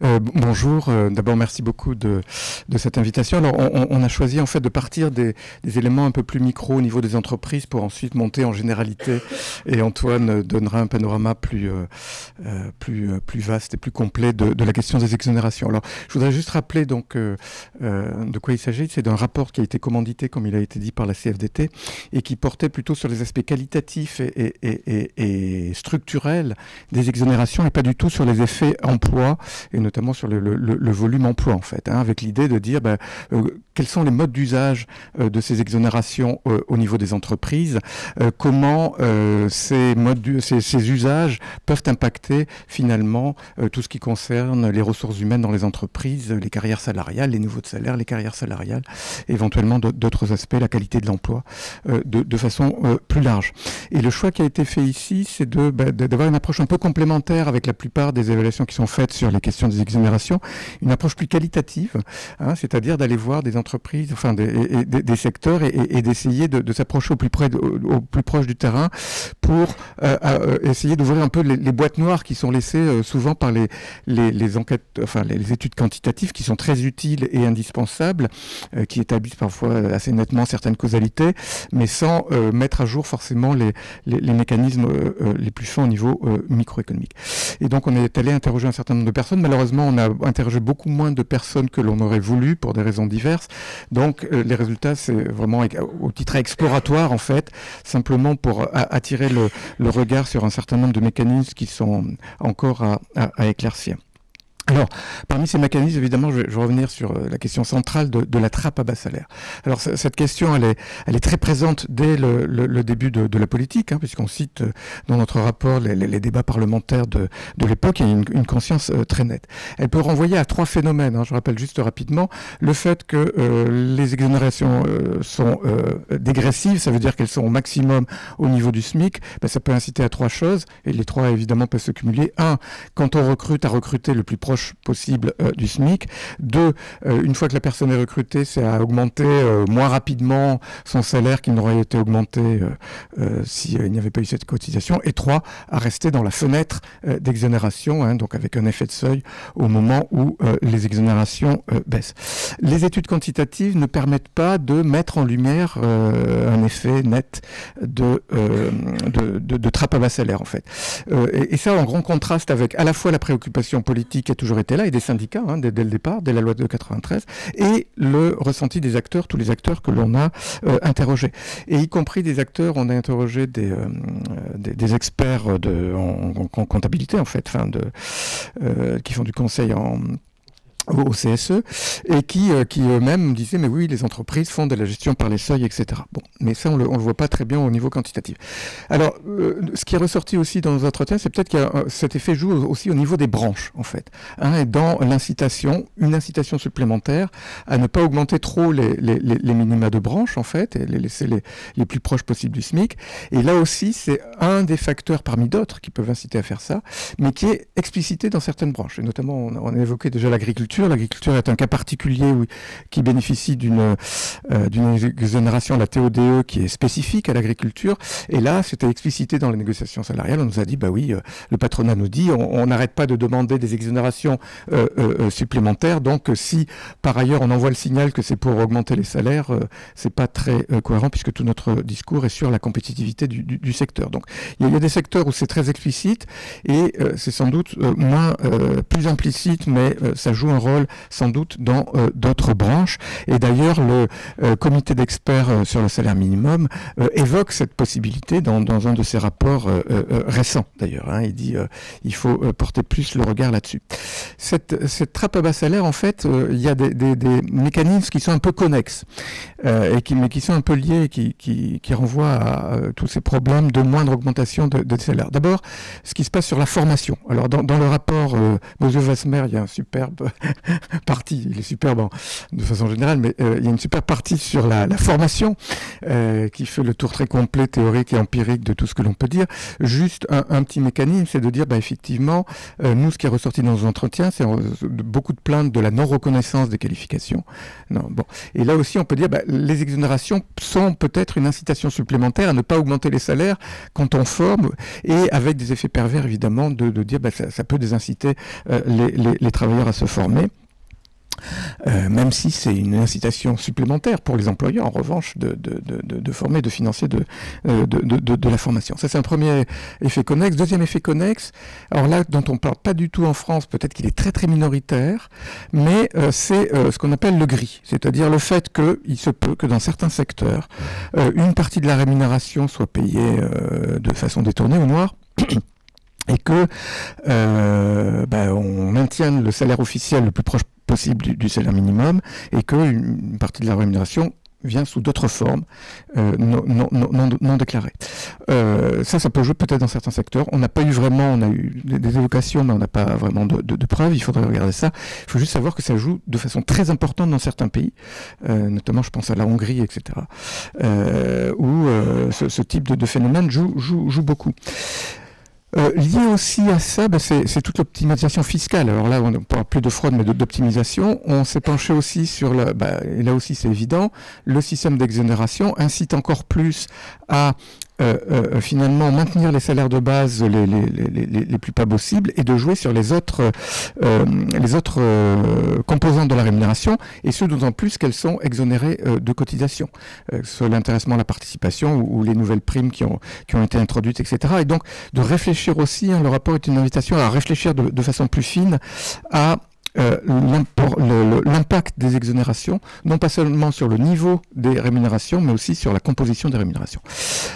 Bonjour, d'abord merci beaucoup de cette invitation. Alors on a choisi en fait de partir des éléments un peu plus micro au niveau des entreprises pour ensuite monter en généralité, et Antoine donnera un panorama plus vaste et plus complet de la question des exonérations. Alors je voudrais juste rappeler donc de quoi il s'agit. C'est d'un rapport qui a été commandité, comme il a été dit, par la CFDT et qui portait plutôt sur les aspects qualitatifs et structurels des exonérations et pas du tout sur les effets emploi, et notamment sur le volume emploi en fait, avec l'idée de dire quels sont les modes d'usage de ces exonérations au niveau des entreprises, comment ces usages peuvent impacter finalement tout ce qui concerne les ressources humaines dans les entreprises, les carrières salariales, les niveaux de salaire, les carrières salariales, éventuellement d'autres aspects, la qualité de l'emploi, de façon plus large. Et le choix qui a été fait ici, c'est d'avoir une approche un peu complémentaire avec la plupart des évaluations qui sont faites sur les questions des exonérations, une approche plus qualitative, c'est-à-dire d'aller voir des entreprises, enfin des secteurs et d'essayer de s'approcher au plus proche du terrain pour essayer d'ouvrir un peu les boîtes noires qui sont laissées souvent par les enquêtes, enfin les études quantitatives qui sont très utiles et indispensables, qui établissent parfois assez nettement certaines causalités, mais sans mettre à jour forcément les mécanismes les plus fins au niveau microéconomique. Et donc on est allé interroger un certain nombre de personnes. Malheureusement, on a interrogé beaucoup moins de personnes que l'on aurait voulu pour des raisons diverses. Donc les résultats, c'est vraiment au titre exploratoire en fait, simplement pour attirer le regard sur un certain nombre de mécanismes qui sont encore à éclaircir. Alors, parmi ces mécanismes, évidemment, je vais revenir sur la question centrale de la trappe à bas salaire. Alors, cette question, elle est très présente dès le début de la politique, puisqu'on cite dans notre rapport les débats parlementaires de l'époque. Il y a une conscience très nette. Elle peut renvoyer à trois phénomènes. Je rappelle juste rapidement le fait que les exonérations sont dégressives, ça veut dire qu'elles sont au maximum au niveau du SMIC. Ça peut inciter à trois choses, et les trois, évidemment, peuvent se cumuler. Un, quand on recrute, à recruter le plus proche possible du SMIC. Deux, une fois que la personne est recrutée, c'est à augmenter moins rapidement son salaire qu'il n'aurait été augmenté s'il n'y avait pas eu cette cotisation. Et trois, à rester dans la fenêtre d'exonération, donc avec un effet de seuil au moment où les exonérations baissent. Les études quantitatives ne permettent pas de mettre en lumière un effet net de trappe à bas salaire en fait. Et ça en grand contraste avec à la fois la préoccupation politique qui a toujours été là, et des syndicats, dès le départ, dès la loi de 93, et le ressenti des acteurs, tous les acteurs que l'on a interrogés. Et y compris des acteurs, on a interrogé des experts en comptabilité, en fait, qui font du conseil au CSE, et qui eux-mêmes disaient mais oui, les entreprises font de la gestion par les seuils, etc. Bon, mais ça on le voit pas très bien au niveau quantitatif. Alors ce qui est ressorti aussi dans nos entretiens, c'est peut-être que cet effet joue aussi au niveau des branches en fait, et dans l'incitation, une incitation supplémentaire à ne pas augmenter trop les minima de branches en fait, et les laisser les plus proches possibles du SMIC. Et là aussi c'est un des facteurs parmi d'autres qui peuvent inciter à faire ça, mais qui est explicité dans certaines branches, et notamment on a évoqué déjà l'agriculture. L'agriculture est un cas particulier qui bénéficie d'une exonération, la TODE, qui est spécifique à l'agriculture. Et là, c'était explicité dans les négociations salariales. On nous a dit, oui, le patronat nous dit, on n'arrête pas de demander des exonérations supplémentaires. Donc, si par ailleurs on envoie le signal que c'est pour augmenter les salaires, c'est pas très cohérent puisque tout notre discours est sur la compétitivité du secteur. Donc, il y a des secteurs où c'est très explicite et c'est sans doute plus implicite, mais ça joue un rôle sans doute dans d'autres branches. Et d'ailleurs, le comité d'experts sur le salaire minimum évoque cette possibilité dans un de ses rapports récents, d'ailleurs. Il dit il faut porter plus le regard là-dessus. Cette trappe à bas salaire, en fait, il y a des mécanismes qui sont un peu connexes, mais qui sont un peu liés et qui renvoient à tous ces problèmes de moindre augmentation de salaire. D'abord, ce qui se passe sur la formation. Alors, dans le rapport Bozio-Wasmer, il y a un superbe partie, il est superbe de façon générale, mais il y a une super partie sur la formation qui fait le tour très complet, théorique et empirique de tout ce que l'on peut dire. Juste un petit mécanisme, c'est de dire, effectivement, nous, ce qui est ressorti dans nos entretiens, c'est beaucoup de plaintes de la non-reconnaissance des qualifications. Non, bon. Et là aussi, on peut dire, les exonérations sont peut-être une incitation supplémentaire à ne pas augmenter les salaires quand on forme, et avec des effets pervers, évidemment, de dire ça peut désinciter les travailleurs à se former. Même si c'est une incitation supplémentaire pour les employeurs, en revanche, de former, de financer de la formation. Ça, c'est un premier effet connexe. Deuxième effet connexe, alors là, dont on ne parle pas du tout en France, peut-être qu'il est très très minoritaire, mais c'est ce qu'on appelle le gris, c'est-à-dire le fait qu'il se peut que dans certains secteurs, une partie de la rémunération soit payée de façon détournée ou noire, et que on maintienne le salaire officiel le plus proche possible du salaire minimum, et qu'une partie de la rémunération vient sous d'autres formes non déclarées. Ça peut jouer peut-être dans certains secteurs. On n'a pas eu vraiment, on a eu des évocations, mais on n'a pas vraiment de preuves. Il faudrait regarder ça. Il faut juste savoir que ça joue de façon très importante dans certains pays, notamment je pense à la Hongrie, etc., où ce type de phénomène joue beaucoup. Lié aussi à ça, c'est toute l'optimisation fiscale. Alors là, on ne parle plus de fraude, mais d'optimisation. On s'est penché aussi sur et là aussi c'est évident, le système d'exonération incite encore plus à finalement maintenir les salaires de base les plus bas possibles, et de jouer sur les autres composantes de la rémunération, et ce d'autant plus qu'elles sont exonérées de cotisations, soit l'intéressement, la participation ou les nouvelles primes qui ont été introduites, etc. Et donc de réfléchir aussi, le rapport est une invitation à réfléchir de façon plus fine à l'impact des exonérations, non pas seulement sur le niveau des rémunérations, mais aussi sur la composition des rémunérations.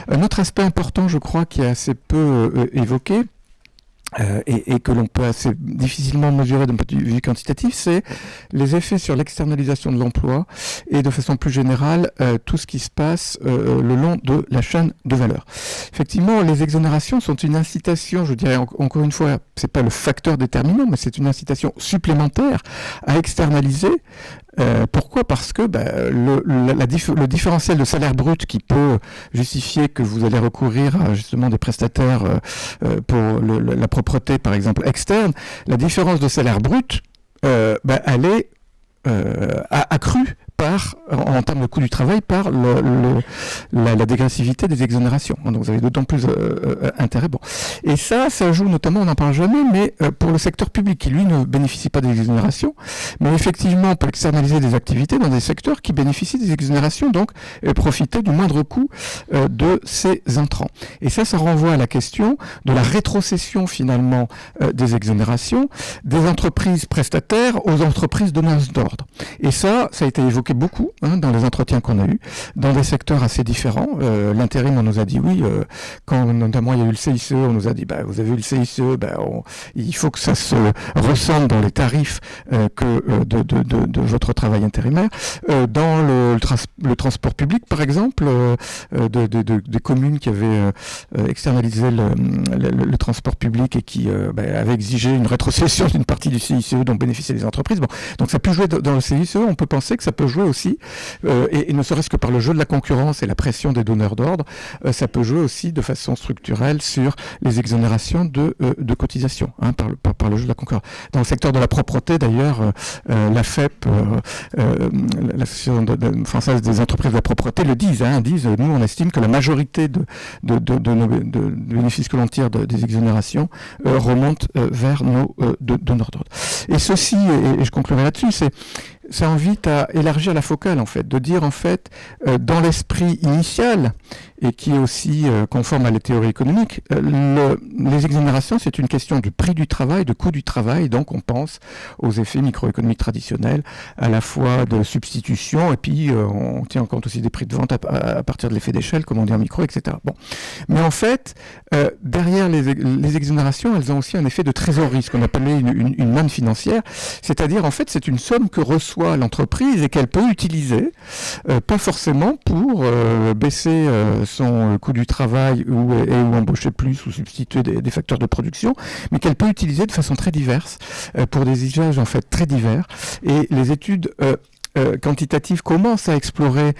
Un autre aspect important, je crois, qui est assez peu évoqué, et que l'on peut assez difficilement mesurer d'un point de vue quantitatif, c'est les effets sur l'externalisation de l'emploi et de façon plus générale tout ce qui se passe le long de la chaîne de valeur. Effectivement, les exonérations sont une incitation, je dirais encore une fois, c'est pas le facteur déterminant, mais c'est une incitation supplémentaire à externaliser. Pourquoi ? Parce que le différentiel de salaire brut qui peut justifier que vous allez recourir à justement des prestataires pour la propreté, par exemple, externe, la différence de salaire brut, elle est accrue en termes de coût du travail par la dégressivité des exonérations. Donc vous avez d'autant plus intérêt. Bon. Et ça joue notamment, on n'en parle jamais, mais pour le secteur public qui, lui, ne bénéficie pas des exonérations, mais effectivement peut externaliser des activités dans des secteurs qui bénéficient des exonérations, donc profiter du moindre coût de ces intrants. Et ça renvoie à la question de la rétrocession finalement des exonérations des entreprises prestataires aux entreprises donneuses d'ordre. Et ça a été évoqué beaucoup dans les entretiens qu'on a eus, dans des secteurs assez différents. L'intérim, on nous a dit oui, quand notamment il y a eu le CICE, on nous a dit vous avez eu le CICE, il faut que ça se ressemble dans les tarifs de votre travail intérimaire. Dans le transport public, par exemple, des communes qui avaient externalisé le transport public et qui avaient exigé une rétrocession d'une partie du CICE dont bénéficiaient les entreprises. Bon, donc ça peut jouer dans le CICE, on peut penser que ça peut jouer aussi, et ne serait-ce que par le jeu de la concurrence et la pression des donneurs d'ordre, ça peut jouer aussi de façon structurelle sur les exonérations de cotisations, par le jeu de la concurrence. Dans le secteur de la propreté, d'ailleurs, la FEP, l'Association française des entreprises de la propreté, le disent, nous on estime que la majorité de bénéfices que l'on tire des exonérations remonte vers nos donneurs d'ordre. Et ceci, et je conclurai là-dessus, ça invite à élargir la focale, en fait, de dire, en fait, dans l'esprit initial, et qui est aussi conforme à la théorie économique, les exonérations, c'est une question du prix du travail, de coût du travail, donc on pense aux effets microéconomiques traditionnels, à la fois de substitution, et puis on tient en compte aussi des prix de vente à partir de l'effet d'échelle, comme on dit en micro, etc. Bon. Mais en fait, derrière les exonérations, elles ont aussi un effet de trésorerie, ce qu'on appelait une manne financière, c'est-à-dire, en fait, c'est une somme que reçoit l'entreprise et qu'elle peut utiliser, pas forcément pour baisser son coût du travail ou embaucher plus ou substituer des facteurs de production, mais qu'elle peut utiliser de façon très diverse pour des usages en fait très divers. Et les études quantitative commence à explorer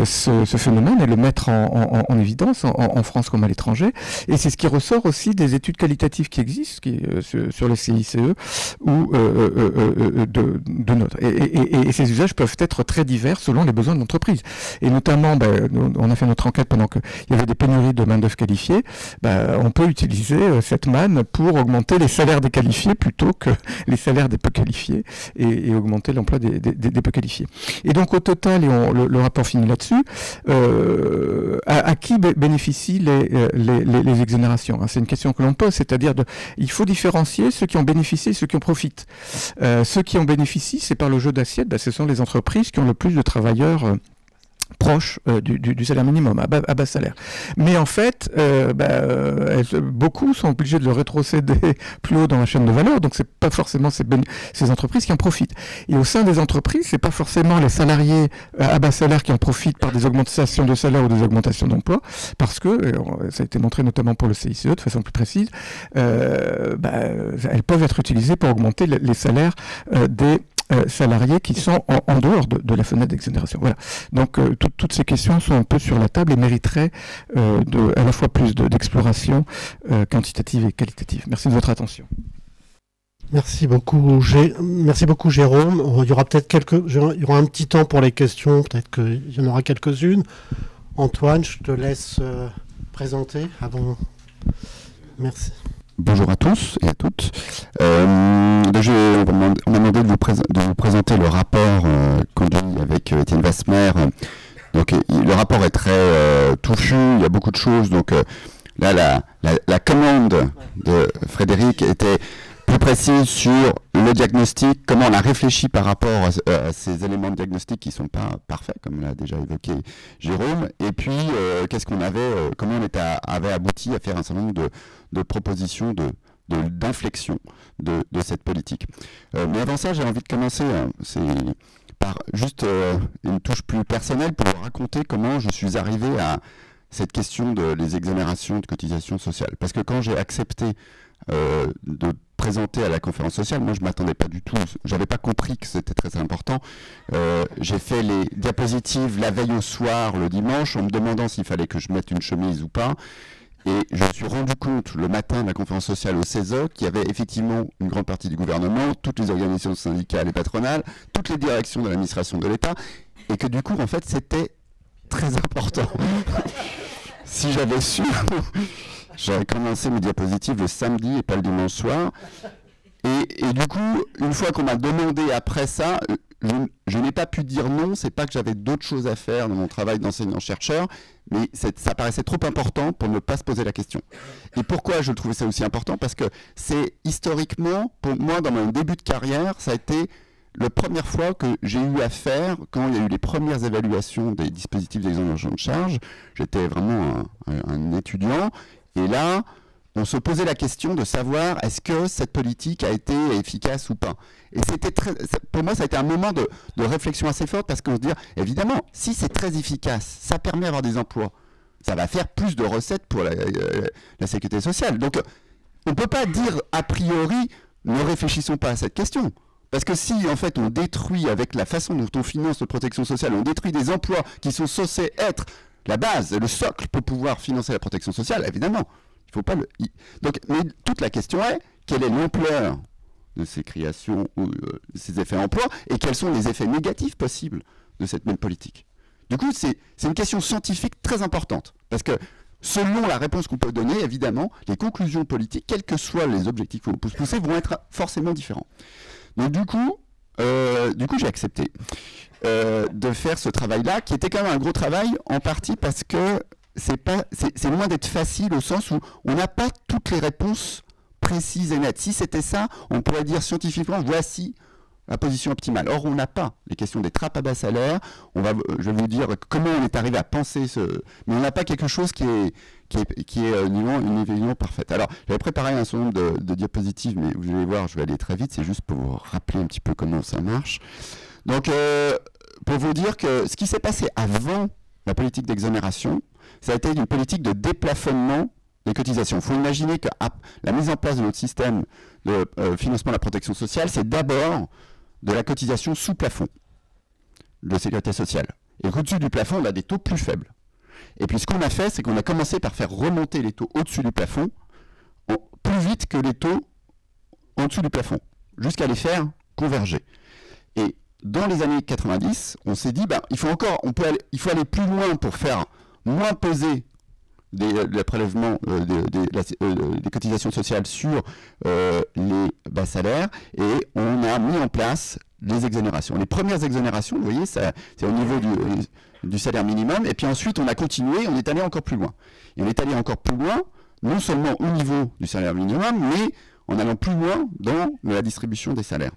ce phénomène et le mettre en évidence en France comme à l'étranger. Et c'est ce qui ressort aussi des études qualitatives qui existent sur le CICE ou de notre. Et ces usages peuvent être très divers selon les besoins de l'entreprise. Et notamment, on a fait notre enquête pendant qu'il y avait des pénuries de main-d'œuvre qualifiée. On peut utiliser cette manne pour augmenter les salaires des qualifiés plutôt que les salaires des peu qualifiés et augmenter l'emploi des peu qualifiés. Et donc au total, et le rapport finit là-dessus, à qui bénéficient les exonérations, hein? C'est une question que l'on pose, c'est-à-dire il faut différencier ceux qui en bénéficient et ceux qui en profitent. Ceux qui en bénéficient, c'est par le jeu d'assiette, ce sont les entreprises qui ont le plus de travailleurs proche du salaire minimum, à bas salaire. Mais en fait, beaucoup sont obligés de le rétrocéder plus haut dans la chaîne de valeur, donc c'est pas forcément ces entreprises qui en profitent. Et au sein des entreprises, c'est pas forcément les salariés à bas salaire qui en profitent par des augmentations de salaire ou des augmentations d'emploi, parce que, ça a été montré notamment pour le CICE de façon plus précise, elles peuvent être utilisées pour augmenter les salaires des salariés qui sont en dehors de la fenêtre d'exonération. Voilà. Donc toutes ces questions sont un peu sur la table et mériteraient à la fois plus d'exploration quantitative et qualitative. Merci de votre attention. Merci beaucoup, Jérôme. Il y aura un petit temps pour les questions, peut-être qu'il y en aura quelques-unes. Antoine, je te laisse présenter avant. Merci. Bonjour à tous et à toutes. On m'a demandé de vous présenter le rapport conduit avec Étienne Wasmer. Donc, le rapport est très touffu, il y a beaucoup de choses. Donc là, la commande de Frédéric était plus précise sur le diagnostic, comment on a réfléchi par rapport à ces éléments de diagnostic qui ne sont pas parfaits, comme l'a déjà évoqué Jérôme, et puis qu'est-ce qu'on comment on avait abouti à faire un certain nombre de propositions d'inflexion de cette politique. Mais avant ça, j'ai envie de commencer par juste une touche plus personnelle pour vous raconter comment je suis arrivé à cette question des exonérations de cotisations sociales. Parce que quand j'ai accepté de présenter à la conférence sociale, moi je ne m'attendais pas du tout, je n'avais pas compris que c'était très important. J'ai fait les diapositives la veille au soir, le dimanche, en me demandant s'il fallait que je mette une chemise ou pas. Et je me suis rendu compte le matin de la conférence sociale au CESE qu'il y avait effectivement une grande partie du gouvernement, toutes les organisations syndicales et patronales, toutes les directions de l'administration de l'État, et que du coup, en fait, c'était très important. Si j'avais su, j'aurais commencé mes diapositives le samedi et pas le dimanche soir. Et du coup, une fois qu'on m'a demandé après ça, je n'ai pas pu dire non. C'est pas que j'avais d'autres choses à faire dans mon travail d'enseignant-chercheur, mais ça paraissait trop important pour ne pas se poser la question. Et pourquoi je trouvais ça aussi important? Parce que c'est historiquement, pour moi, dans mon début de carrière, ça a été la première fois que j'ai eu à faire, quand il y a eu les premières évaluations des dispositifs d'exonération de charges. J'étais vraiment un étudiant, et là, on se posait la question de savoir est-ce que cette politique a été efficace ou pas. Et pour moi, ça a été un moment de réflexion assez forte, parce qu'on se dit, évidemment, si c'est très efficace, ça permet d'avoir des emplois, ça va faire plus de recettes pour la sécurité sociale. Donc, on ne peut pas dire a priori, ne réfléchissons pas à cette question. Parce que si, en fait, on détruit, avec la façon dont on finance notre protection sociale, on détruit des emplois qui sont censés être la base, le socle pour pouvoir financer la protection sociale, évidemment, il ne faut pas le... Donc, mais toute la question est, quelle est l'ampleur de ces créations ou ces effets emploi, et quels sont les effets négatifs possibles de cette même politique. Du coup, c'est une question scientifique très importante, parce que selon la réponse qu'on peut donner, évidemment, les conclusions politiques, quels que soient les objectifs qu'on peut se pousser, vont être forcément différents. Donc du coup j'ai accepté de faire ce travail-là, qui était quand même un gros travail, en partie parce que c'est loin d'être facile, au sens où on n'a pas toutes les réponses précises et nettes. Si c'était ça, on pourrait dire scientifiquement, voici la position optimale. Or, on n'a pas les questions des trappes à bas salaire. Je vais vous dire comment on est arrivé à penser mais on n'a pas quelque chose qui est une évaluation parfaite. Alors, j'avais préparé un certain nombre de diapositives, mais vous allez voir, je vais aller très vite. C'est juste pour vous rappeler un petit peu comment ça marche. Donc, pour vous dire que ce qui s'est passé avant la politique d'exonération, ça a été une politique de déplafonnement des cotisations. Il faut imaginer que la mise en place de notre système de financement de la protection sociale, c'est d'abord de la cotisation sous plafond de sécurité sociale. Et au-dessus du plafond, on a des taux plus faibles. Et puis ce qu'on a fait, c'est qu'on a commencé par faire remonter les taux au-dessus du plafond plus vite que les taux en dessous du plafond, jusqu'à les faire converger. Et dans les années 90, on s'est dit, il faut aller plus loin pour faire moins peser les prélèvements des cotisations sociales sur les bas salaires, et on a mis en place les exonérations. Les premières exonérations, vous voyez, c'est au niveau du salaire minimum, et puis ensuite on a continué, on est allé encore plus loin. Et on est allé encore plus loin, non seulement au niveau du salaire minimum, mais en allant plus loin dans la distribution des salaires.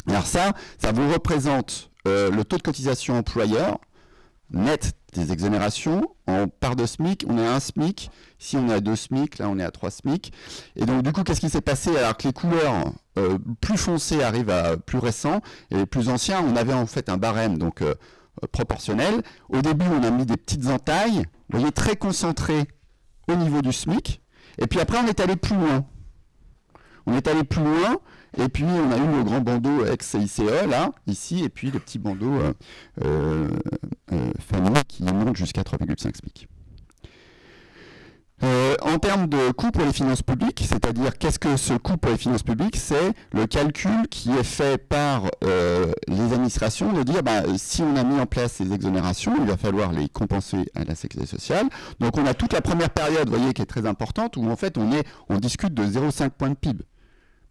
Alors ça vous représente le taux de cotisation employeur net des exonérations en part de SMIC. On est à 1 SMIC, ici on est à 2 SMIC, là on est à 3 SMIC. Et donc du coup, qu'est-ce qui s'est passé alors que les couleurs plus foncées arrivent à plus récents, et les plus anciens, on avait en fait un barème donc proportionnel. Au début, on a mis des petites entailles, vous voyez, très concentrées au niveau du SMIC, et puis après on est allé plus loin. On est allé plus loin, et puis on a eu le grand bandeau ex-CICE, là, ici, et puis le petit bandeau famille qui monte jusqu'à 3,5 SMIC. En termes de coût pour les finances publiques, c'est-à-dire qu'est-ce que ce coût pour les finances publiques, c'est le calcul qui est fait par les administrations de dire si on a mis en place ces exonérations, il va falloir les compenser à la sécurité sociale. Donc on a toute la première période, vous voyez, qui est très importante, où en fait on discute de 0,5 points de PIB.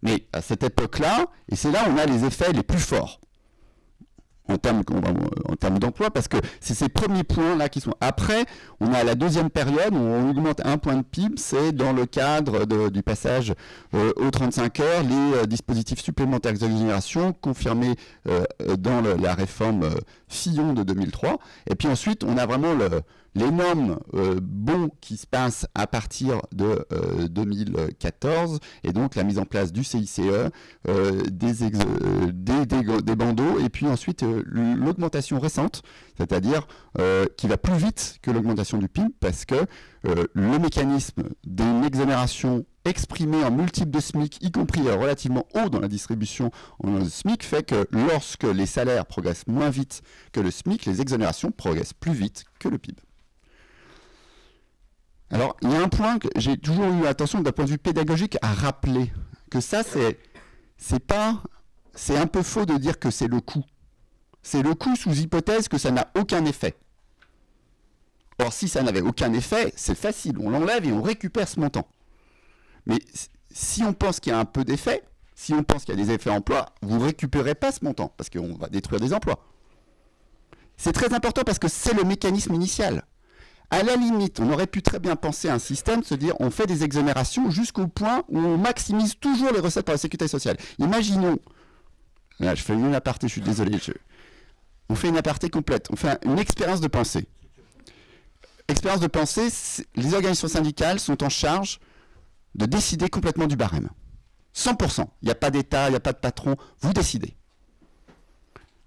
Mais à cette époque-là, et c'est là où on a les effets les plus forts en termes d'emploi, parce que c'est ces premiers points-là qui sont... Après, on a la deuxième période où on augmente 1 point de PIB, c'est dans le cadre du passage aux 35 heures, les dispositifs supplémentaires d'exonération confirmés dans la réforme Fillon de 2003. Et puis ensuite, on a vraiment l'énorme bond qui se passe à partir de 2014, et donc la mise en place du CICE, des bandeaux, et puis ensuite l'augmentation récente, c'est-à-dire qui va plus vite que l'augmentation du PIB, parce que le mécanisme d'une exonération exprimée en multiples de SMIC, y compris relativement haut dans la distribution en SMIC, fait que lorsque les salaires progressent moins vite que le SMIC, les exonérations progressent plus vite que le PIB. Alors, il y a un point que j'ai toujours eu attention d'un point de vue pédagogique à rappeler, que ça, c'est un peu faux de dire que c'est le coût. C'est le coût sous hypothèse que ça n'a aucun effet. Or, si ça n'avait aucun effet, c'est facile, on l'enlève et on récupère ce montant. Mais si on pense qu'il y a un peu d'effet, si on pense qu'il y a des effets emploi, vous ne récupérez pas ce montant, parce qu'on va détruire des emplois. C'est très important parce que c'est le mécanisme initial. À la limite, on aurait pu très bien penser à un système, se dire on fait des exonérations jusqu'au point où on maximise toujours les recettes pour la sécurité sociale. Imaginons, là je fais une aparté, je suis désolé, on fait une aparté complète, on fait une expérience de pensée. Expérience de pensée, les organisations syndicales sont en charge de décider complètement du barème. 100%. Il n'y a pas d'État, il n'y a pas de patron, vous décidez.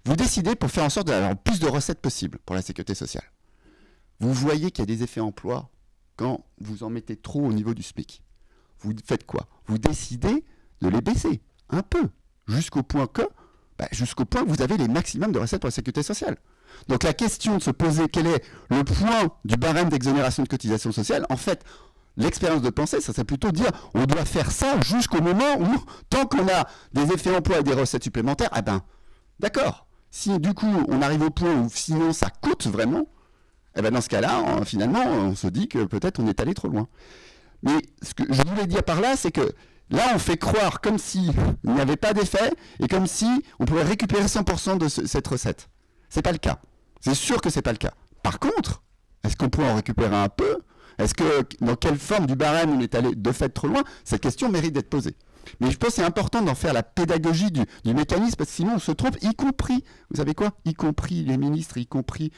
Vous décidez pour faire en sorte d'avoir le plus de recettes possible pour la sécurité sociale. Vous voyez qu'il y a des effets emploi quand vous en mettez trop au niveau du SMIC. Vous faites quoi? Vous décidez de les baisser un peu, jusqu'au point que vous avez les maximums de recettes pour la sécurité sociale. Donc la question de se poser quel est le point du barème d'exonération de cotisation sociale, en fait, l'expérience de pensée, ça c'est plutôt dire on doit faire ça jusqu'au moment où, tant qu'on a des effets emploi et des recettes supplémentaires, d'accord. Si du coup on arrive au point où sinon ça coûte vraiment, dans ce cas-là, finalement, on se dit que peut-être on est allé trop loin. Mais ce que je voulais dire par là, c'est que là, on fait croire comme s'il n'y avait pas d'effet et comme si on pouvait récupérer 100% de cette recette. C'est pas le cas. C'est sûr que c'est pas le cas. Par contre, est-ce qu'on peut en récupérer un peu? Est-ce que dans quelle forme du barème on est allé de fait trop loin? Cette question mérite d'être posée. Mais je pense que c'est important d'en faire la pédagogie du mécanisme, parce que sinon on se trompe, y compris, vous savez quoi? Y compris les ministres, y compris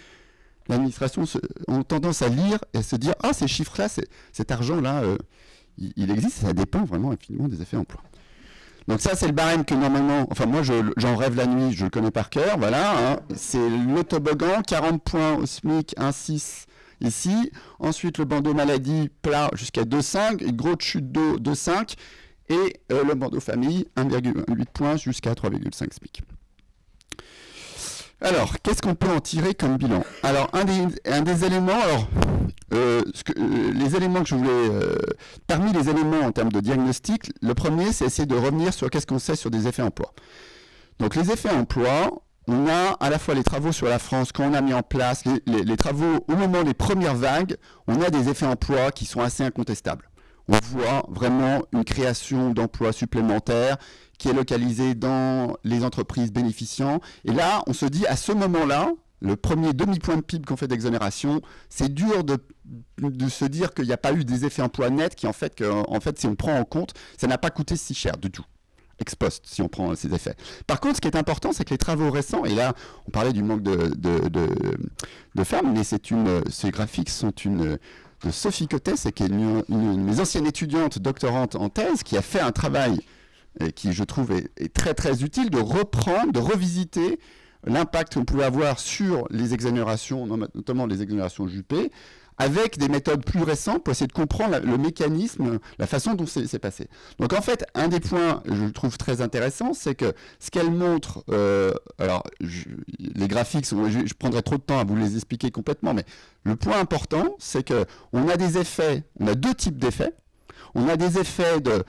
l'administration ont tendance à lire et à se dire « Ah, ces chiffres-là, cet argent-là, il existe, ça dépend vraiment infiniment des effets emploi. » Donc ça, c'est le barème que normalement, enfin moi j'en rêve la nuit, je le connais par cœur, voilà, hein. C'est le toboggan, 40 points au SMIC, 1,6 ici. Ensuite, le bandeau maladie plat jusqu'à 2,5, une grosse chute d'eau 2,5. Et le bandeau famille, 1,8 points jusqu'à 3,5 SMIC. Alors, qu'est-ce qu'on peut en tirer comme bilan? Alors, un des éléments, les éléments que je voulais, parmi les éléments en termes de diagnostic, le premier, c'est essayer de revenir sur qu'est-ce qu'on sait sur des effets emploi. Donc, les effets emploi, on a à la fois les travaux sur la France, quand on a mis en place les travaux au moment des premières vagues, on a des effets emploi qui sont assez incontestables. On voit vraiment une création d'emplois supplémentaires qui est localisée dans les entreprises bénéficiant. Et là, on se dit, à ce moment-là, le premier demi-point de PIB qu'on fait d'exonération, c'est dur de se dire qu'il n'y a pas eu des effets emploi nets qui, en fait, si on prend en compte, ça n'a pas coûté si cher du tout. Ex post, si on prend ces effets. Par contre, ce qui est important, c'est que les travaux récents, et là, on parlait du manque de femmes, mais ces graphiques sont de Sophie Cotet, qui est une de mes anciennes étudiantes doctorantes en thèse, qui a fait un travail qui, je trouve, est très très utile, de reprendre, de revisiter l'impact qu'on pouvait avoir sur les exonérations, notamment les exonérations Juppé, avec des méthodes plus récentes pour essayer de comprendre le mécanisme, la façon dont c'est passé. Donc en fait, un des points, je trouve très intéressant, c'est que ce qu'elle montre, les graphiques, je prendrais trop de temps à vous les expliquer complètement, mais le point important, c'est qu'on a des effets, on a deux types d'effets. On a des effets dans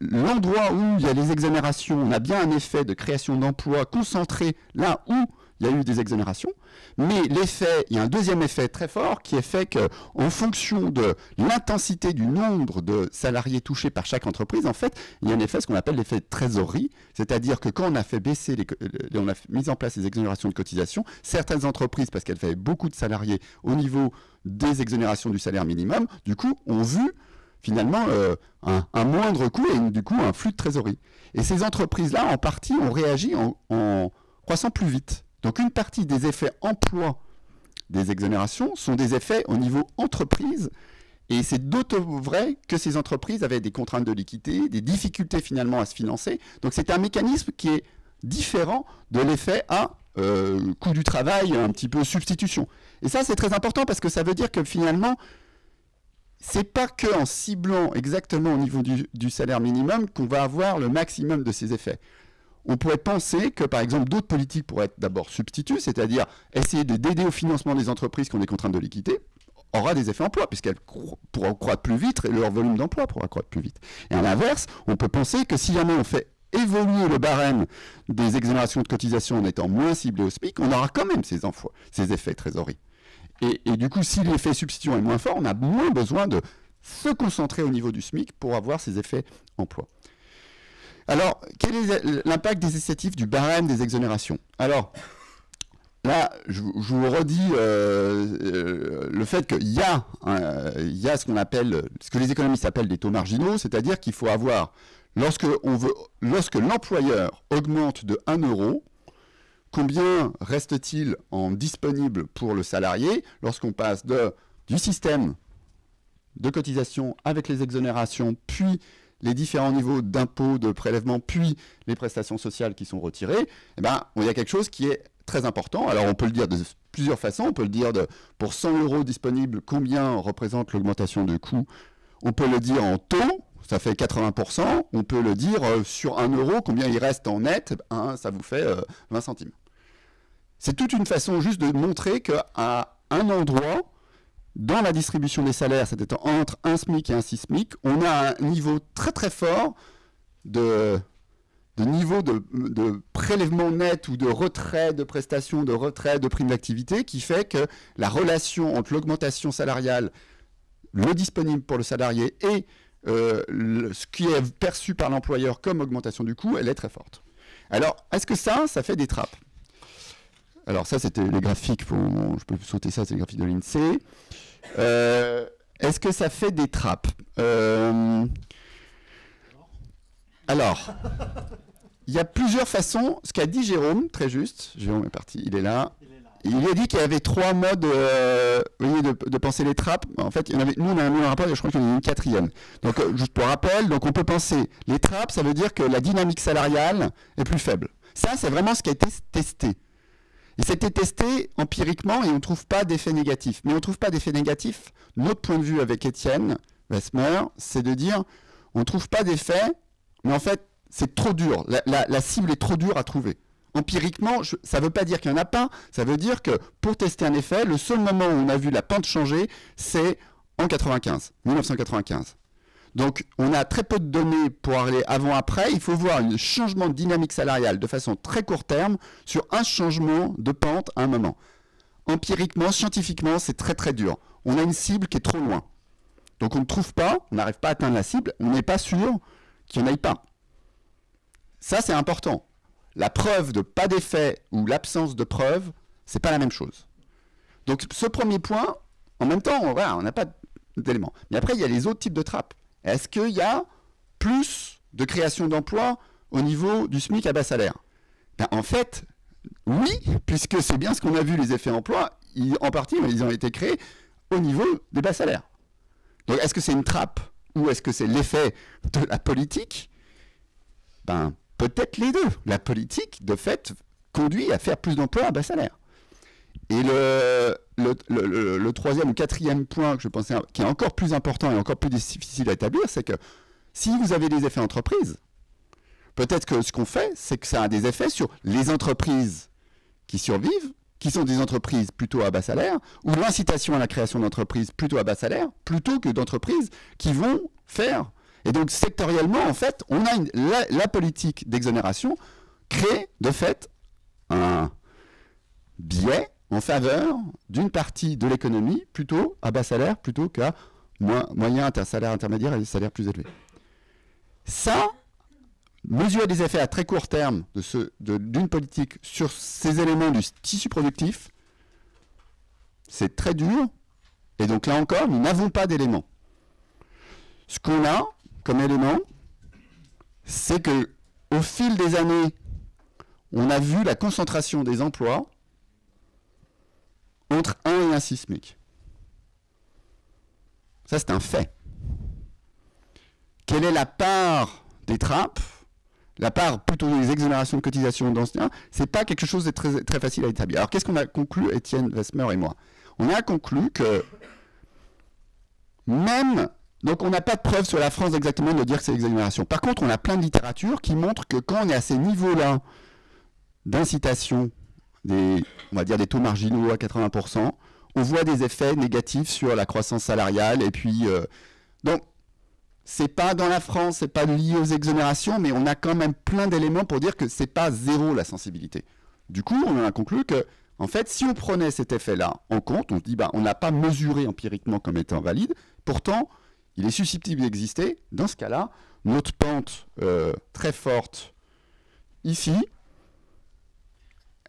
l'endroit où il y a les exonérations, on a bien un effet de création d'emplois concentré là où il y a eu des exonérations, mais l'effet, il y a un deuxième effet très fort qui est fait qu'en fonction de l'intensité du nombre de salariés touchés par chaque entreprise, en fait, il y a un effet, ce qu'on appelle l'effet de trésorerie, c'est-à-dire que quand on a fait baisser, on a mis en place les exonérations de cotisation, certaines entreprises, parce qu'elles avaient beaucoup de salariés au niveau des exonérations du salaire minimum, du coup, ont vu finalement un moindre coût et du coup un flux de trésorerie. Et ces entreprises-là, en partie, ont réagi en croissant plus vite. Donc une partie des effets emploi des exonérations sont des effets au niveau entreprise, et c'est d'autant vrai que ces entreprises avaient des contraintes de liquidité, des difficultés finalement à se financer. Donc c'est un mécanisme qui est différent de l'effet à coût du travail, un petit peu substitution. Et ça c'est très important parce que ça veut dire que finalement, c'est pas qu'en ciblant exactement au niveau du salaire minimum qu'on va avoir le maximum de ces effets. On pourrait penser que, par exemple, d'autres politiques pourraient être d'abord substituts, c'est-à-dire essayer d'aider au financement des entreprises qui ont des contraintes de liquidité, aura des effets emploi, puisqu'elles pourront croître plus vite et leur volume d'emploi pourra croître plus vite. Et à l'inverse, on peut penser que si jamais on fait évoluer le barème des exonérations de cotisation en étant moins ciblé au SMIC, on aura quand même ces effets trésorerie. Et du coup, si l'effet substitution est moins fort, on a moins besoin de se concentrer au niveau du SMIC pour avoir ces effets emploi. Alors, quel est l'impact des incitatifs du barème des exonérations? Alors, là, je vous redis le fait qu'il y a ce qu'on appelle, ce que les économistes appellent des taux marginaux, c'est-à-dire qu'il faut avoir, lorsque l'employeur augmente de 1 euro, combien reste-t-il en disponible pour le salarié lorsqu'on passe du système de cotisation avec les exonérations, puis les différents niveaux d'impôts, de prélèvements, puis les prestations sociales qui sont retirées, eh ben, il y a quelque chose qui est très important. Alors on peut le dire de plusieurs façons. On peut le dire pour 100 euros disponibles, combien représente l'augmentation de coût. On peut le dire en taux, ça fait 80%. On peut le dire sur 1 euro, combien il reste en net, ça vous fait 20 centimes. C'est toute une façon juste de montrer qu'à un endroit, dans la distribution des salaires, c'est-à-dire entre un SMIC et un 6 SMIC, on a un niveau très très fort de niveau de prélèvement net ou de retrait de prestations, de retrait de primes d'activité, qui fait que la relation entre l'augmentation salariale, le disponible pour le salarié et ce qui est perçu par l'employeur comme augmentation du coût, elle est très forte. Alors, est-ce que ça fait des trappes? Alors ça, c'était les graphiques, je peux sauter ça, c'est les graphiques de l'INSEE. Est-ce que ça fait des trappes? Alors, il y a plusieurs façons. Ce qu'a dit Jérôme, très juste, Jérôme est parti, il est là. Il a dit qu'il y avait 3 modes de penser les trappes. En fait, nous, on a mis un rapport et je crois qu'il y en a une 4e. Donc, juste pour rappel, donc on peut penser les trappes, ça veut dire que la dynamique salariale est plus faible. Ça, c'est vraiment ce qui a été testé. Et c'était testé empiriquement et on ne trouve pas d'effet négatif. Mais on ne trouve pas d'effet négatif. Notre point de vue avec Étienne Westmer, c'est de dire on ne trouve pas d'effet, mais en fait, c'est trop dur. La cible est trop dure à trouver. Empiriquement, ça ne veut pas dire qu'il n'y en a pas, ça veut dire que pour tester un effet, le seul moment où on a vu la pente changer, c'est en 1995. Donc on a très peu de données pour aller avant-après, il faut voir un changement de dynamique salariale de façon très court terme sur un changement de pente à un moment. Empiriquement, scientifiquement, c'est très très dur. On a une cible qui est trop loin. Donc on ne trouve pas, on n'arrive pas à atteindre la cible, on n'est pas sûr qu'il n'y en ait pas. Ça c'est important. La preuve de pas d'effet ou l'absence de preuve, c'est pas la même chose. Donc ce premier point, en même temps, voilà, on n'a pas d'éléments. Mais après, il y a les autres types de trappes. Est-ce qu'il y a plus de création d'emplois au niveau du SMIC à bas salaire? Ben, en fait, oui, puisque c'est bien ce qu'on a vu, les effets emploi, en partie, ils ont été créés au niveau des bas salaires. Donc est-ce que c'est une trappe ou est-ce que c'est l'effet de la politique? Ben, peut-être les deux. La politique, de fait, conduit à faire plus d'emplois à bas salaire. Et le troisième ou quatrième point que je pensais, qui est encore plus important et encore plus difficile à établir, c'est que si vous avez des effets entreprises, peut-être que ce qu'on fait, c'est que ça a des effets sur les entreprises qui survivent, qui sont des entreprises plutôt à bas salaire, ou l'incitation à la création d'entreprises plutôt à bas salaire, plutôt que d'entreprises qui vont faire. Et donc, sectoriellement, en fait, on a la politique d'exonération crée, de fait, un biais en faveur d'une partie de l'économie plutôt à bas salaire, plutôt qu'à moyen salaire intermédiaire et des salaires plus élevés. Ça, mesurer des effets à très court terme d'une politique sur ces éléments du tissu productif, c'est très dur. Et donc là encore, nous n'avons pas d'éléments. Ce qu'on a comme élément, c'est que au fil des années, on a vu la concentration des emplois entre 1 et 1,6 SMIC. Ça, c'est un fait. Quelle est la part des trappes, la part plutôt des exonérations de cotisations dans ce temps? C'est pas quelque chose de très, très facile à établir. Alors, qu'est-ce qu'on a conclu, Étienne Westmer et moi? On a conclu que même... Donc, on n'a pas de preuve sur la France exactement de dire que c'est l'exonération. Par contre, on a plein de littérature qui montre que quand on est à ces niveaux-là d'incitation, on va dire des taux marginaux à 80%, on voit des effets négatifs sur la croissance salariale. Et puis, donc, c'est pas dans la France, c'est pas lié aux exonérations, mais on a quand même plein d'éléments pour dire que c'est pas zéro la sensibilité. Du coup, on a conclu que, en fait, si on prenait cet effet-là en compte, on se dit, bah, on n'a pas mesuré empiriquement comme étant valide, pourtant, il est susceptible d'exister. Dans ce cas-là, notre pente très forte ici,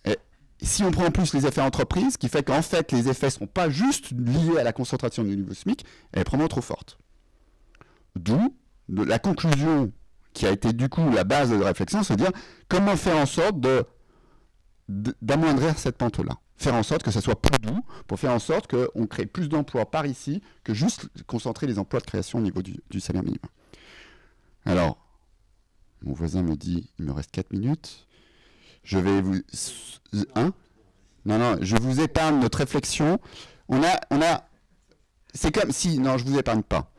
et si on prend en plus les effets entreprises, qui fait qu'en fait les effets ne sont pas juste liés à la concentration du niveau SMIC, elle est probablement trop forte. D'où la conclusion qui a été du coup la base de la réflexion, c'est de dire comment faire en sorte d'amoindrir cette pente-là. Faire en sorte que ça soit plus doux, pour faire en sorte qu'on crée plus d'emplois par ici que juste concentrer les emplois de création au niveau du salaire minimum. Alors, mon voisin me dit, il me reste 4 minutes. Je vais vous... Non, je vous épargne notre réflexion. On a... C'est comme si... Non, je vous épargne pas.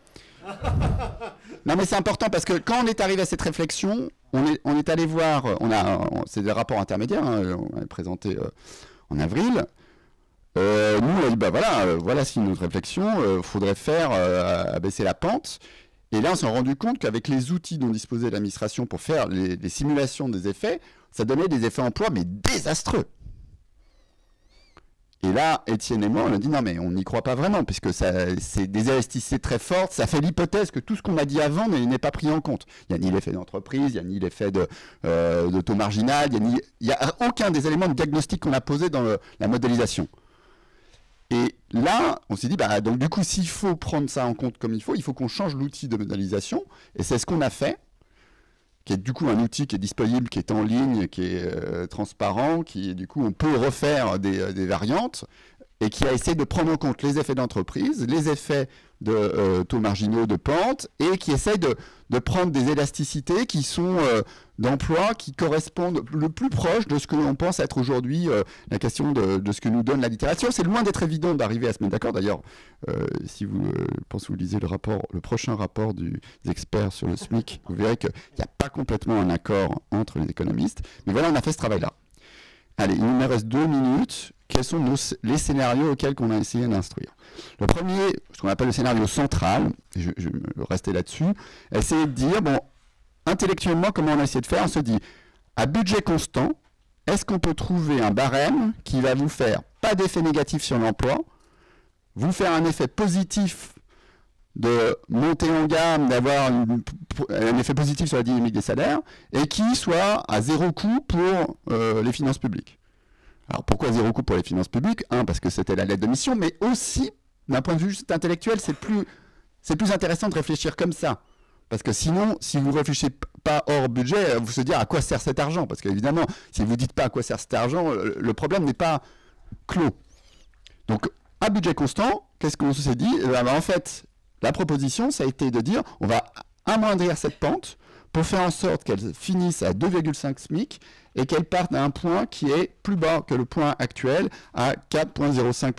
Non, mais c'est important parce que quand on est arrivé à cette réflexion, on est allé voir... c'est des rapports intermédiaires, hein, on a présenté... en avril, nous on a dit voilà si notre réflexion, faudrait faire abaisser la pente. Et là on s'est rendu compte qu'avec les outils dont disposait l'administration pour faire les simulations des effets, ça donnait des effets emploi mais désastreux. Et là, Étienne et moi, on a dit non mais on n'y croit pas vraiment, puisque c'est des élasticité très fortes, ça fait l'hypothèse que tout ce qu'on a dit avant n'est pas pris en compte. Il n'y a ni l'effet d'entreprise, il n'y a ni l'effet de taux marginal, il n'y a aucun des éléments de diagnostic qu'on a posés dans la modélisation. Et là, on s'est dit, donc du coup, s'il faut prendre ça en compte comme il faut qu'on change l'outil de modélisation, et c'est ce qu'on a fait. qui est du coup un outil qui est disponible, qui est en ligne, qui est transparent, qui du coup on peut refaire des variantes, et qui a essayé de prendre en compte les effets d'entreprise, les effets de taux marginaux de pente, et qui essaye de prendre des élasticités qui sont d'emploi qui correspondent le plus proche de ce que l'on pense être aujourd'hui la question de ce que nous donne la littérature. C'est loin d'être évident d'arriver à se mettre d'accord. D'ailleurs, si vous pensez que vous lisez le prochain rapport des experts sur le SMIC, vous verrez qu'il n'y a pas complètement un accord entre les économistes. Mais voilà, on a fait ce travail-là. Allez, il me reste 2 minutes. Quels sont les scénarios auxquels on a essayé d'instruire? Le premier, ce qu'on appelle le scénario central, et je vais rester là-dessus, essayer de dire, bon, intellectuellement, comment on a essayé de faire? On se dit, à budget constant, est-ce qu'on peut trouver un barème qui va vous faire pas d'effet négatif sur l'emploi, vous faire un effet positif de monter en gamme, d'avoir un effet positif sur la dynamique des salaires, et qui soit à 0 coût pour les finances publiques? Alors pourquoi 0 coût pour les finances publiques? Parce que c'était la lettre de mission, mais aussi, d'un point de vue juste intellectuel, c'est plus intéressant de réfléchir comme ça. Parce que sinon, si vous ne réfléchissez pas hors budget, vous se dire à quoi sert cet argent. Parce qu'évidemment, si vous ne dites pas à quoi sert cet argent, le problème n'est pas clos. Donc, à budget constant, qu'est-ce qu'on s'est dit? En fait, la proposition, ça a été de dire, on va amoindrir cette pente pour faire en sorte qu'elle finisse à 2,5 SMIC et qu'elle parte à un point qui est plus bas que le point actuel, à 4,05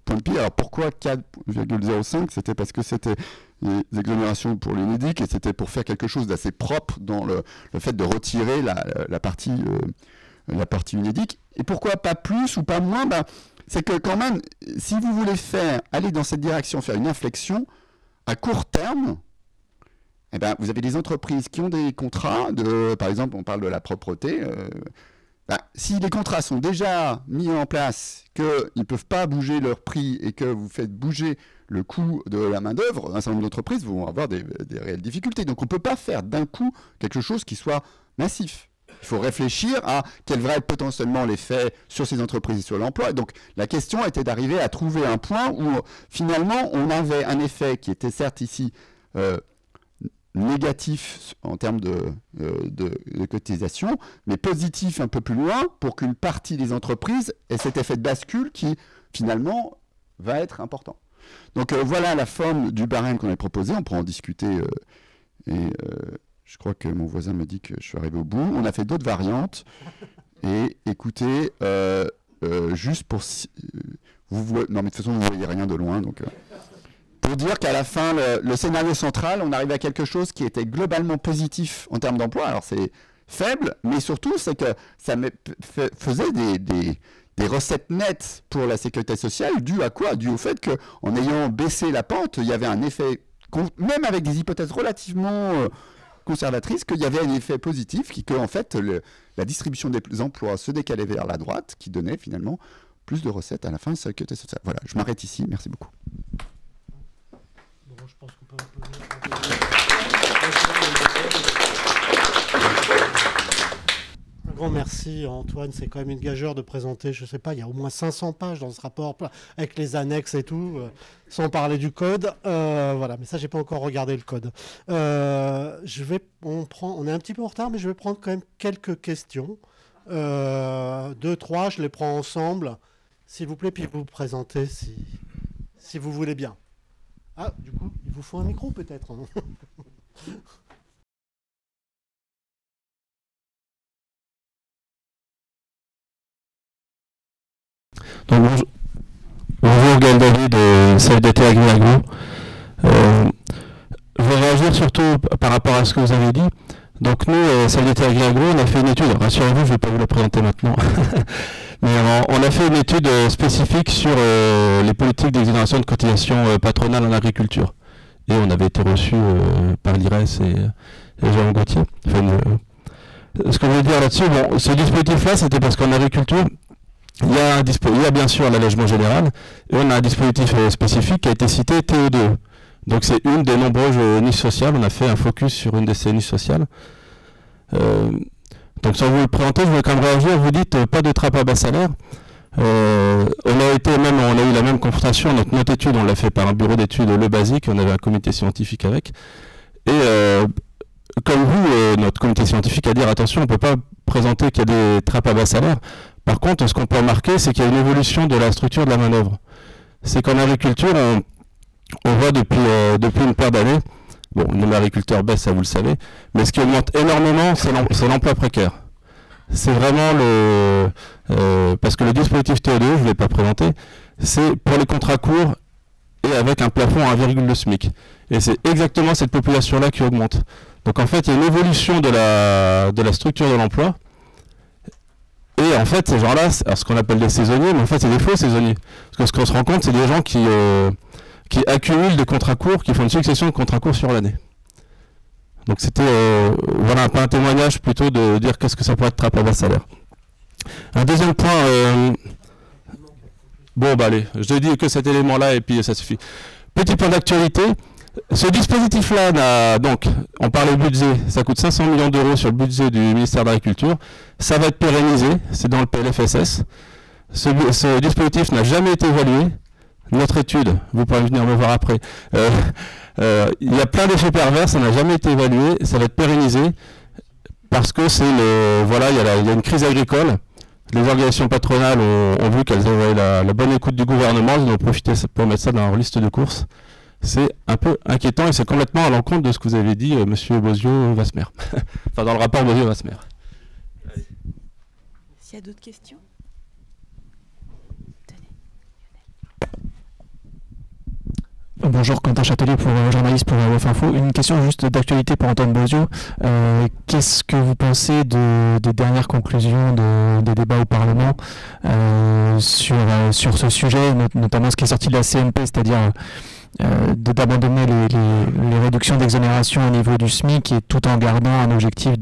points de PIB. Alors pourquoi 4,05? C'était parce que c'était les exonérations pour l'UNEDIC et c'était pour faire quelque chose d'assez propre dans le fait de retirer la partie UNEDIC. Et pourquoi pas plus ou pas moins? C'est que quand même, si vous voulez aller dans cette direction, faire une inflexion, à court terme, vous avez des entreprises qui ont des contrats, par exemple, on parle de la propreté. Si les contrats sont déjà mis en place, qu'ils ne peuvent pas bouger leur prix et que vous faites bouger le coût de la main-d'œuvre, un certain nombre d'entreprises vont avoir des réelles difficultés. Donc on ne peut pas faire d'un coup quelque chose qui soit massif. Il faut réfléchir à quel va être potentiellement l'effet sur ces entreprises et sur l'emploi. Donc la question était d'arriver à trouver un point où finalement on avait un effet qui était certes ici négatif en termes de cotisation, mais positif un peu plus loin pour qu'une partie des entreprises ait cet effet de bascule qui finalement va être important. Donc voilà la forme du barème qu'on a proposé, on pourra en discuter je crois que mon voisin m'a dit que je suis arrivé au bout. On a fait d'autres variantes et écoutez, juste pour... non mais de toute façon vous ne voyez rien de loin, donc... pour dire qu'à la fin, le scénario central, on arrive à quelque chose qui était globalement positif en termes d'emploi. Alors c'est faible, mais surtout c'est que ça faisait des recettes nettes pour la sécurité sociale, dû à quoi? Dû au fait qu'en ayant baissé la pente, il y avait un effet, même avec des hypothèses relativement conservatrices, qu'il y avait un effet positif, que en fait la distribution des emplois se décalait vers la droite, qui donnait finalement plus de recettes à la fin de la sécurité sociale. Voilà, je m'arrête ici, merci beaucoup. Je pense qu'on peut un grand merci Antoine, c'est quand même une gageure de présenter, je sais pas, il y a au moins 500 pages dans ce rapport avec les annexes et tout, sans parler du code. Voilà, mais ça j'ai pas encore regardé le code. On est un petit peu en retard, mais je vais prendre quand même quelques questions. 2, 3, je les prends ensemble, s'il vous plaît, puis vous présentez si vous voulez bien. Ah, du coup, il vous faut un micro peut-être. Donc, bonjour Gaël David, CFDT Agri-Agro. Je vais réagir surtout par rapport à ce que vous avez dit. Donc nous, CFDT Agri-Agro, on a fait une étude, rassurez-vous, je ne vais pas vous la présenter maintenant, mais on a fait une étude spécifique sur les politiques d'exonération de cotisation patronale en agriculture. Et on avait été reçu par l'IRES et Jean Gauthier. Ce que je veux dire là-dessus, bon, ce dispositif-là, c'était parce qu'en agriculture, il y a bien sûr l'allègement général, et on a un dispositif spécifique qui a été cité, TO2. Donc c'est une des nombreuses niches sociales, on a fait un focus sur une de ces niches sociales. Donc sans vous le présenter, je voulais quand même réagir, vous dites pas de trappe à bas salaire. On a eu la même confrontation, donc notre étude, on l'a fait par un bureau d'études Le Basique, on avait un comité scientifique avec. Et comme vous, notre comité scientifique a dit attention, on ne peut pas présenter qu'il y a des trappes à bas salaire. Par contre, ce qu'on peut remarquer, c'est qu'il y a une évolution de la structure de la main-d'œuvre. C'est qu'en agriculture, on voit depuis une paire d'années, bon, le nombre d'agriculteurs baisse, ça vous le savez, mais ce qui augmente énormément, c'est l'emploi précaire. C'est vraiment parce que le dispositif TO2, je ne l'ai pas présenté, c'est pour les contrats courts et avec un plafond à 1,2 SMIC. Et c'est exactement cette population-là qui augmente. Donc en fait, il y a une évolution de la structure de l'emploi. Et en fait, ces gens-là, alors ce qu'on appelle des saisonniers, mais en fait, c'est des faux saisonniers. Parce que ce qu'on se rend compte, c'est des gens qui accumulent des contrats courts, qui font une succession de contrats courts sur l'année. Donc c'était voilà, un peu un témoignage plutôt de dire qu'est-ce que ça pourrait être trappe à bas salaire. Un deuxième point... Bon, bah allez, je dis que cet élément-là et puis ça suffit. Petit point d'actualité. Ce dispositif-là, donc, on parlait budget, ça coûte 500 millions d'euros sur le budget du ministère de l'Agriculture. Ça va être pérennisé, c'est dans le PLFSS. Ce dispositif n'a jamais été évalué. Notre étude, vous pourrez venir me voir après, il y a plein d'effets pervers, ça n'a jamais été évalué, ça va être pérennisé parce que c'est voilà, il y a une crise agricole. Les organisations patronales ont vu qu'elles avaient la bonne écoute du gouvernement, ils ont profité pour mettre ça dans leur liste de courses. C'est un peu inquiétant et c'est complètement à l'encontre de ce que vous avez dit, monsieur Bozio-Wasmer. Enfin, dans le rapport Bozio-Wasmer. S'il y a d'autres questions ? Bonjour, Quentin Châtelier, journaliste pour WEF Info. Une question juste d'actualité pour Antoine Bozio. Qu'est-ce que vous pensez des dernières conclusions des débats au Parlement sur ce sujet, notamment ce qui est sorti de la CMP, c'est-à-dire d'abandonner les réductions d'exonération au niveau du SMIC et tout en gardant un objectif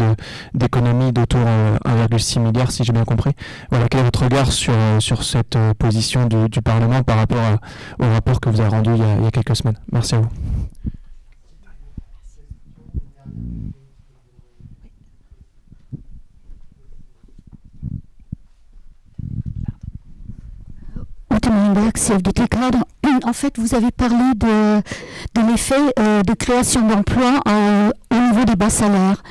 d'économie d'autour 1,6 milliard, si j'ai bien compris. Voilà, quel est votre regard sur cette position du Parlement par rapport au rapport que vous avez rendu il y a quelques semaines? Merci à vous. En fait, vous avez parlé de l'effet de création d'emplois au niveau des bas salaires.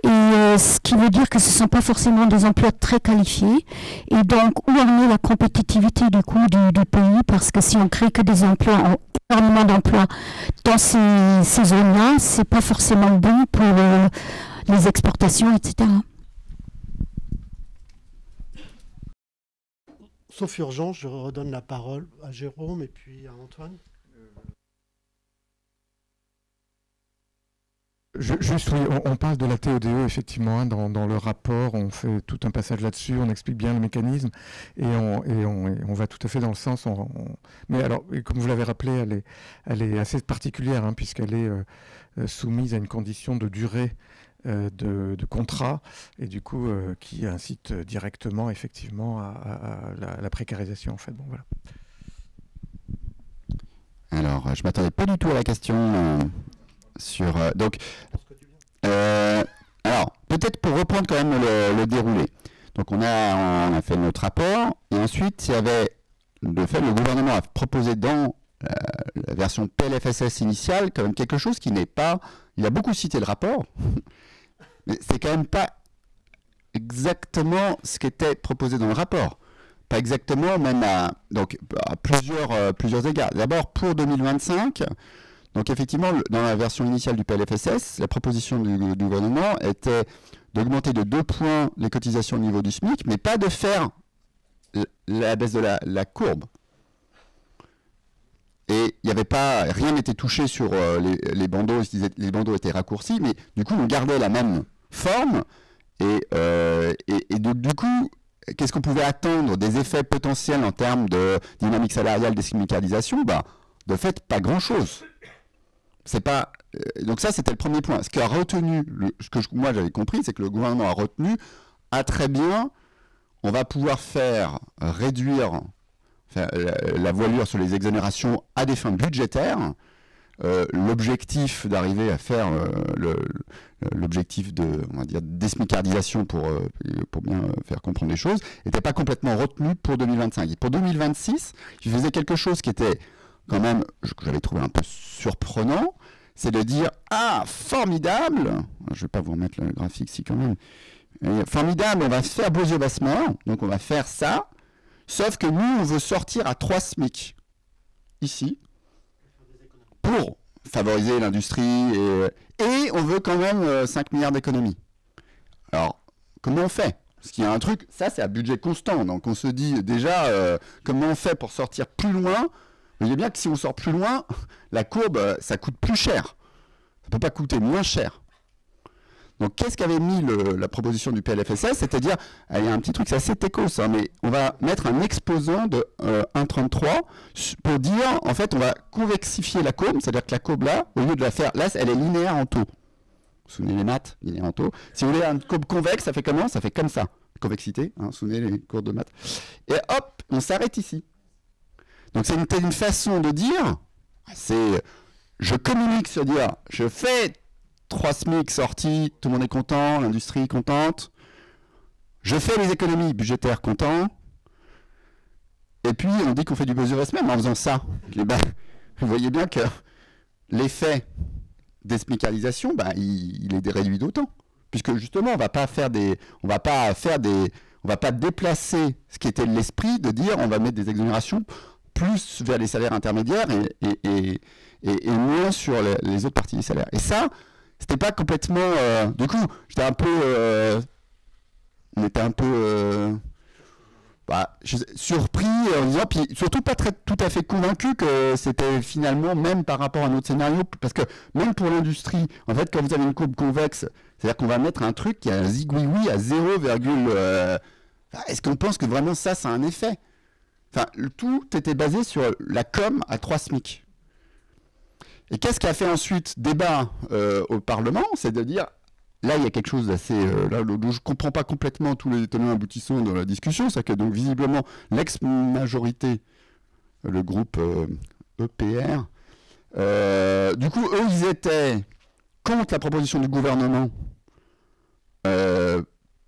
Et ce qui veut dire que ce ne sont pas forcément des emplois très qualifiés. Et donc, où en est la compétitivité du coup du pays? Parce que si on crée que des emplois, énormément d'emplois dans ces zones-là, ce n'est pas forcément bon pour les exportations, etc. Sauf urgence, je redonne la parole à Jérôme et puis à Antoine. Juste, oui, on parle de la TODE, effectivement, hein, dans le rapport, on fait tout un passage là-dessus, on explique bien le mécanisme, et on va tout à fait dans le sens... Mais alors, comme vous l'avez rappelé, elle est assez particulière, hein, puisqu'elle est soumise à une condition de durée de contrat, et du coup, qui incite directement, effectivement, à la précarisation, en fait. Bon, voilà. Alors, je ne m'attendais pas du tout à la question... alors, peut-être pour reprendre quand même le déroulé. Donc, on a fait notre rapport, et ensuite, il y avait le gouvernement a proposé dans la version PLFSS initiale quand même quelque chose qui n'est pas... Il a beaucoup cité le rapport, mais c'est quand même pas exactement ce qui était proposé dans le rapport. Pas exactement, même à plusieurs égards. D'abord, pour 2025... Donc effectivement, dans la version initiale du PLFSS, la proposition du gouvernement était d'augmenter de 2 points les cotisations au niveau du SMIC, mais pas de faire la baisse de la courbe. Et il n'y avait pas, rien n'était touché sur les bandeaux, les bandeaux étaient raccourcis, mais du coup on gardait la même forme, et donc du coup, qu'est-ce qu'on pouvait attendre des effets potentiels en termes de dynamique salariale, des SMICardisation? De fait, pas grand-chose. C'est pas donc ça, c'était le premier point. Ce qu'a retenu, moi j'avais compris, c'est que le gouvernement a retenu très bien, on va pouvoir réduire la voilure sur les exonérations à des fins budgétaires. L'objectif d'arriver à faire l'objectif d'esmicardisation pour bien faire comprendre les choses n'était pas complètement retenu pour 2025. Et pour 2026, je faisais quelque chose qui était quand même, que j'avais trouvé un peu surprenant, c'est de dire « Ah, formidable !» Je ne vais pas vous remettre le graphique ici quand même. Formidable, on va faire Beaulieu-Basse-Mort, donc on va faire ça, sauf que nous, on veut sortir à 3 SMIC, ici, pour favoriser l'industrie, et on veut quand même 5 milliards d'économies. Alors, comment on fait? Parce qu'il y a un truc, ça c'est à budget constant, donc on se dit déjà, comment on fait pour sortir plus loin? Vous voyez bien que si on sort plus loin, la courbe, ça coûte plus cher. Ça ne peut pas coûter moins cher. Donc, qu'est-ce qu'avait mis la proposition du PLFSS? C'est-à-dire, il y a un petit truc, c'est assez techos, ça, mais on va mettre un exposant de 1,33 pour dire, en fait, on va convexifier la courbe, c'est-à-dire que la courbe là, au lieu de la faire, là, elle est linéaire en taux. Vous vous souvenez les maths, linéaire en taux. Si vous voulez une courbe convexe, ça fait comment? Ça fait comme ça. Convexité, hein, vous vous souvenez les cours de maths. Et hop, on s'arrête ici. Donc, c'est une façon de dire, c'est, je communique sur dire, je fais 3 SMIC sortis, tout le monde est content, l'industrie est contente. Je fais les économies budgétaires content. Et puis, on dit qu'on fait du Beaulieu-Basse-Mort, mais en faisant ça, vous voyez bien que l'effet des SMICalisations, il est réduit d'autant. Puisque justement, on va pas déplacer ce qui était l'esprit de dire on va mettre des exonérations plus vers les salaires intermédiaires et moins sur les autres parties des salaires. Et ça, c'était pas complètement... du coup, j'étais un peu... on était un peu... surpris en disant, puis surtout pas tout à fait convaincu que c'était finalement, même par rapport à notre scénario, parce que même pour l'industrie, en fait, quand vous avez une courbe convexe, c'est-à-dire qu'on va mettre un truc qui a un zigouigoui à 0, est-ce qu'on pense que vraiment ça a un effet? Enfin, tout était basé sur la com à 3 SMIC. Et qu'est-ce qui a fait ensuite débat au Parlement? C'est de dire, là, il y a quelque chose d'assez... là, je ne comprends pas complètement tous les tenants aboutissants dans la discussion. C'est que, donc, visiblement, l'ex-majorité, le groupe EPR, du coup, eux, ils étaient contre la proposition du gouvernement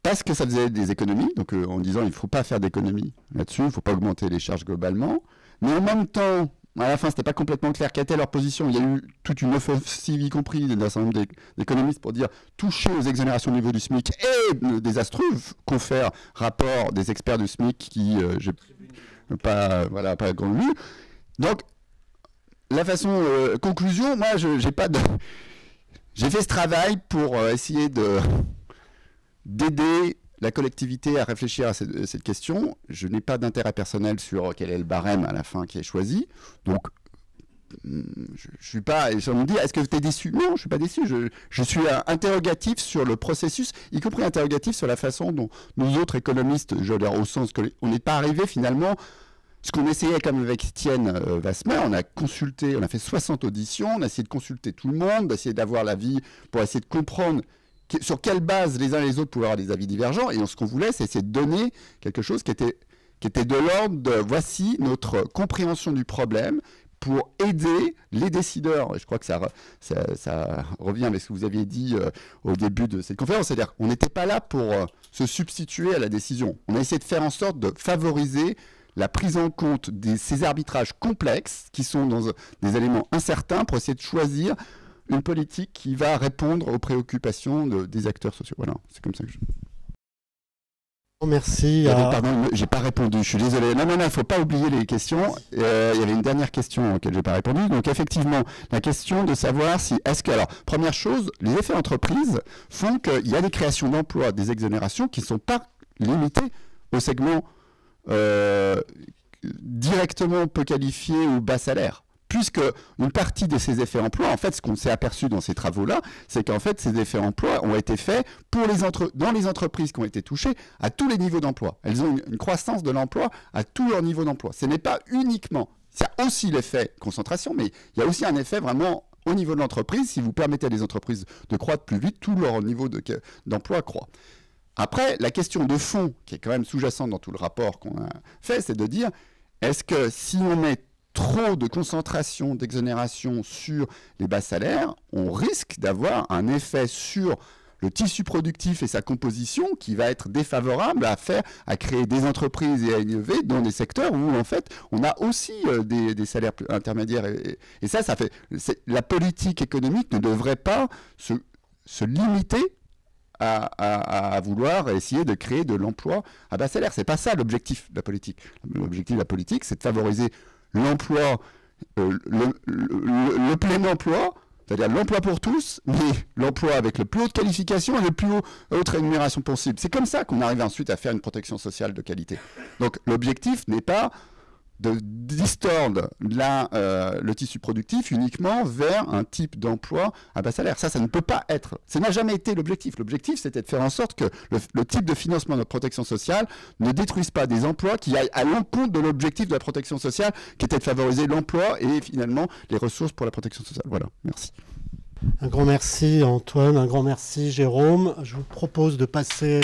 parce que ça faisait des économies. Donc, en disant, il ne faut pas faire d'économies là-dessus, il ne faut pas augmenter les charges globalement. Mais en même temps... À la fin, c'était pas complètement clair quelle était leur position. Il y a eu toute une offensive, y compris d'un certain nombre d'économistes, pour dire toucher aux exonérations au niveau du SMIC et désastreux, confère rapport des experts du SMIC qui, pas grand lu. Donc, la façon conclusion, moi, j'ai fait ce travail pour essayer d'aider la collectivité à réfléchir à cette question. Je n'ai pas d'intérêt personnel sur quel est le barème à la fin qui est choisi. Donc, je suis pas... On me dit, est-ce que tu es déçu? Non, je ne suis pas déçu. Je suis interrogatif sur le processus, y compris interrogatif sur la façon dont nous autres économistes, je veux dire au sens qu'on n'est pas arrivé finalement... Ce qu'on essayait comme avec Étienne Vasmer, on a consulté, on a fait 60 auditions, on a essayé de consulter tout le monde, d'essayer d'avoir l'avis pour essayer de comprendre sur quelle base les uns et les autres pouvaient avoir des avis divergents, et ce qu'on voulait, c'est essayer de donner quelque chose qui était de l'ordre de voici notre compréhension du problème pour aider les décideurs. Et je crois que ça revient avec ce que vous aviez dit au début de cette conférence, c'est-à-dire qu'on n'était pas là pour se substituer à la décision. On a essayé de faire en sorte de favoriser la prise en compte de ces arbitrages complexes qui sont dans des éléments incertains pour essayer de choisir une politique qui va répondre aux préoccupations des acteurs sociaux. Voilà, c'est comme ça que je... Merci. Pardon, j'ai pas répondu, je suis désolé. Non, il ne faut pas oublier les questions. Il y avait une dernière question auquel je n'ai pas répondu. Donc effectivement, la question de savoir si... Alors, première chose, les effets entreprises font qu'il y a des créations d'emplois, des exonérations qui ne sont pas limitées au segment directement peu qualifié ou bas salaire. Puisque une partie de ces effets emploi, en fait, ce qu'on s'est aperçu dans ces travaux-là, c'est qu'en fait, ces effets emploi ont été faits dans les entreprises qui ont été touchées à tous les niveaux d'emploi. Elles ont une croissance de l'emploi à tous leurs niveaux d'emploi. Ce n'est pas uniquement, il y a aussi l'effet concentration, mais il y a aussi un effet vraiment au niveau de l'entreprise. Si vous permettez à des entreprises de croître plus vite, tout leur niveau d'emploi croît. Après, la question de fond, qui est quand même sous-jacente dans tout le rapport qu'on a fait, c'est de dire, est-ce que si on met trop de concentration, d'exonération sur les bas salaires, on risque d'avoir un effet sur le tissu productif et sa composition qui va être défavorable à créer des entreprises et à innover dans des secteurs où en fait on a aussi des salaires intermédiaires et ça fait la politique économique ne devrait pas se limiter à vouloir essayer de créer de l'emploi à bas salaire. C'est pas ça l'objectif de la politique. L'objectif de la politique, c'est de favoriser l'emploi, le plein emploi, c'est-à-dire l'emploi pour tous, mais l'emploi avec le plus haute qualification et le plus haute rémunération possible. C'est comme ça qu'on arrive ensuite à faire une protection sociale de qualité. Donc l'objectif n'est pas de distordre le tissu productif uniquement vers un type d'emploi à bas salaire. Ça ne peut pas être. Ça n'a jamais été l'objectif. L'objectif, c'était de faire en sorte que le type de financement de notre protection sociale ne détruise pas des emplois qui aillent à l'encontre de l'objectif de la protection sociale, qui était de favoriser l'emploi et finalement les ressources pour la protection sociale. Voilà, merci. Un grand merci Antoine, un grand merci Jérôme. Je vous propose de passer